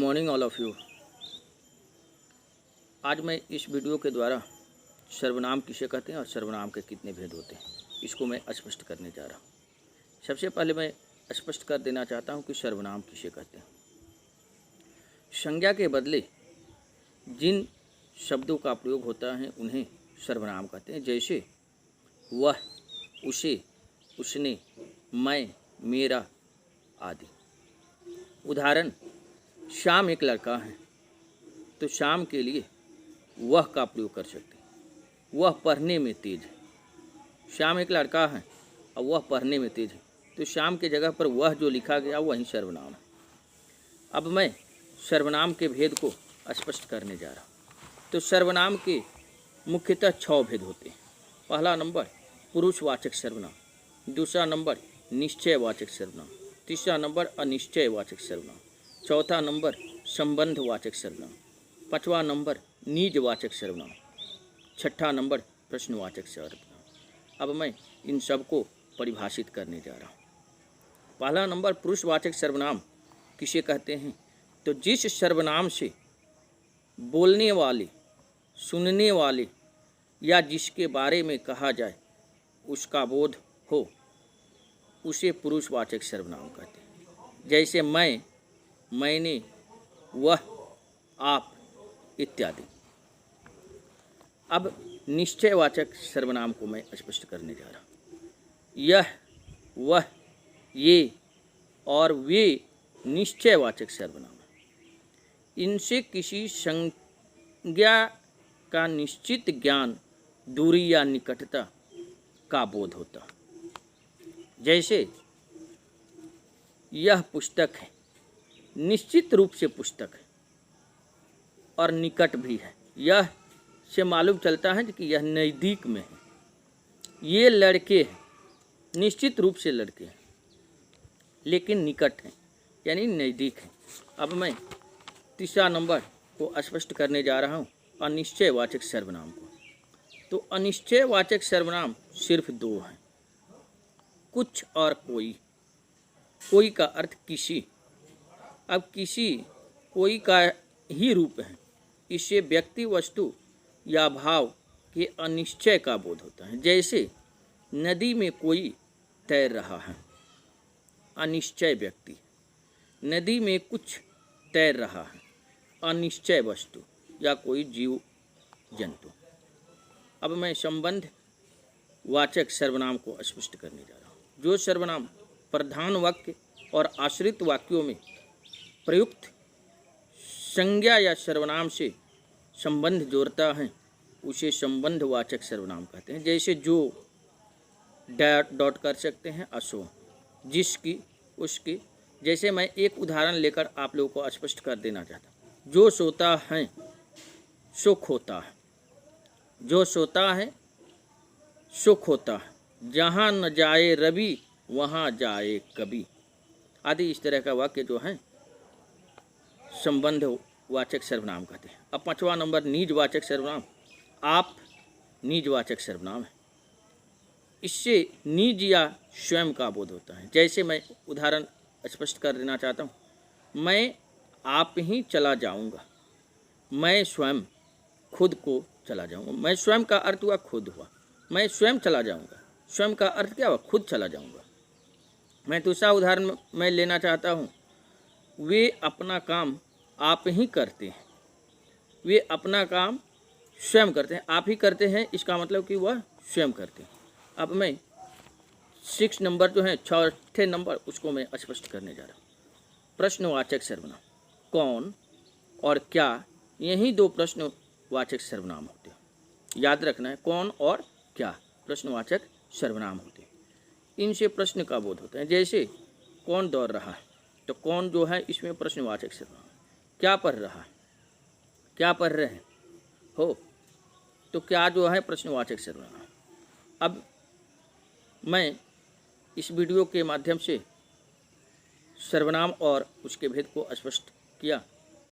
Morning all of you. आज मैं इस वीडियो के द्वारा सर्वनाम किसे कहते हैं और सर्वनाम के कितने भेद होते हैं इसको मैं स्पष्ट करने जा रहा हूँ। सबसे पहले मैं स्पष्ट कर देना चाहता हूँ कि सर्वनाम किसे कहते हैं। संज्ञा के बदले जिन शब्दों का प्रयोग होता है उन्हें सर्वनाम कहते हैं, जैसे वह, उसे, उसने, मैं, मेरा आदि। उदाहरण, श्याम एक लड़का है तो श्याम के लिए वह का प्रयोग कर सकते हैं। वह पढ़ने में तेज है। श्याम एक लड़का है और वह पढ़ने में तेज है तो श्याम की जगह पर वह जो लिखा गया वही सर्वनाम है। अब मैं सर्वनाम के भेद को स्पष्ट करने जा रहा हूँ। तो सर्वनाम के मुख्यतः 6 भेद होते हैं। पहला नंबर पुरुषवाचक सर्वनाम, दूसरा नंबर निश्चयवाचक सर्वनाम, तीसरा नंबर अनिश्चयवाचक सर्वनाम, चौथा नंबर संबंधवाचक सर्वनाम, पांचवा नंबर निजवाचक सर्वनाम, छठा नंबर प्रश्नवाचक सर्वनाम। अब मैं इन सब को परिभाषित करने जा रहा हूँ। पहला नंबर पुरुषवाचक सर्वनाम किसे कहते हैं? तो जिस सर्वनाम से बोलने वाले, सुनने वाले या जिसके बारे में कहा जाए उसका बोध हो उसे पुरुषवाचक सर्वनाम कहते हैं। जैसे मैं, मैंने, वह, आप इत्यादि। अब निश्चयवाचक सर्वनाम को मैं स्पष्ट करने जा रहा हूँ। यह, वह, ये और वे निश्चयवाचक सर्वनाम हैं। इनसे किसी संज्ञा का निश्चित ज्ञान, दूरी या निकटता का बोध होता है। जैसे यह पुस्तक है, निश्चित रूप से पुस्तक है और निकट भी है। यह से मालूम चलता है कि यह नज़दीक में है। ये लड़के हैं, निश्चित रूप से लड़के हैं लेकिन निकट हैं यानी नज़दीक हैं। अब मैं तीसरा नंबर को स्पष्ट करने जा रहा हूँ, अनिश्चयवाचक सर्वनाम को। तो अनिश्चयवाचक सर्वनाम सिर्फ 2 हैं, कुछ और कोई। कोई का अर्थ किसी। अब किसी कोई का ही रूप है। इससे व्यक्ति, वस्तु या भाव के अनिश्चय का बोध होता है। जैसे नदी में कोई तैर रहा है, अनिश्चय व्यक्ति। नदी में कुछ तैर रहा है, अनिश्चय वस्तु या कोई जीव जंतु। अब मैं संबंध वाचक सर्वनाम को स्पष्ट करने जा रहा हूँ। जो सर्वनाम प्रधान वाक्य और आश्रित वाक्यों में प्रयुक्त संज्ञा या सर्वनाम से संबंध जोड़ता है उसे संबंधवाचक सर्वनाम कहते हैं। जैसे जो डॉट कर सकते हैं, असो, जिसकी, उसकी। जैसे मैं एक उदाहरण लेकर आप लोगों को स्पष्ट कर देना चाहता हूँ। जो सोता है सो खोता है। जो सोता है सो खोता है। जहाँ न जाए रवि वहाँ जाए कवि आदि। इस तरह का वाक्य जो है संबंधवाचक सर्वनाम कहते हैं। अब 5वां नंबर निजवाचक सर्वनाम। आप निजवाचक सर्वनाम है। इससे निज या स्वयं का बोध होता है। जैसे मैं उदाहरण स्पष्ट कर देना चाहता हूँ, मैं आप ही चला जाऊँगा। मैं स्वयं खुद को चला जाऊँगा। मैं स्वयं का अर्थ हुआ खुद हुआ। मैं स्वयं चला जाऊँगा। स्वयं का अर्थ क्या हुआ? खुद चला जाऊँगा। मैं दूसरा उदाहरण मैं लेना चाहता हूँ, वे अपना काम आप ही करते हैं। वे अपना काम स्वयं करते हैं। आप ही करते हैं इसका मतलब कि वह स्वयं करते हैं। अब मैं 6 नंबर जो है, चौथे नंबर, उसको मैं स्पष्ट करने जा रहा हूँ। प्रश्नवाचक सर्वनाम। कौन और क्या, यही 2 प्रश्नवाचक सर्वनाम होते हैं। याद रखना है, कौन और क्या प्रश्नवाचक सर्वनाम होते हैं। इनसे प्रश्न का बोध होता है। जैसे कौन दौड़ रहा है तो कौन जो है इसमें प्रश्नवाचक सर्वनाम। क्या पढ़ रहा है, क्या पढ़ रहे हैं हो तो क्या जो है प्रश्नवाचक सर्वनाम। अब मैं इस वीडियो के माध्यम से सर्वनाम और उसके भेद को स्पष्ट किया।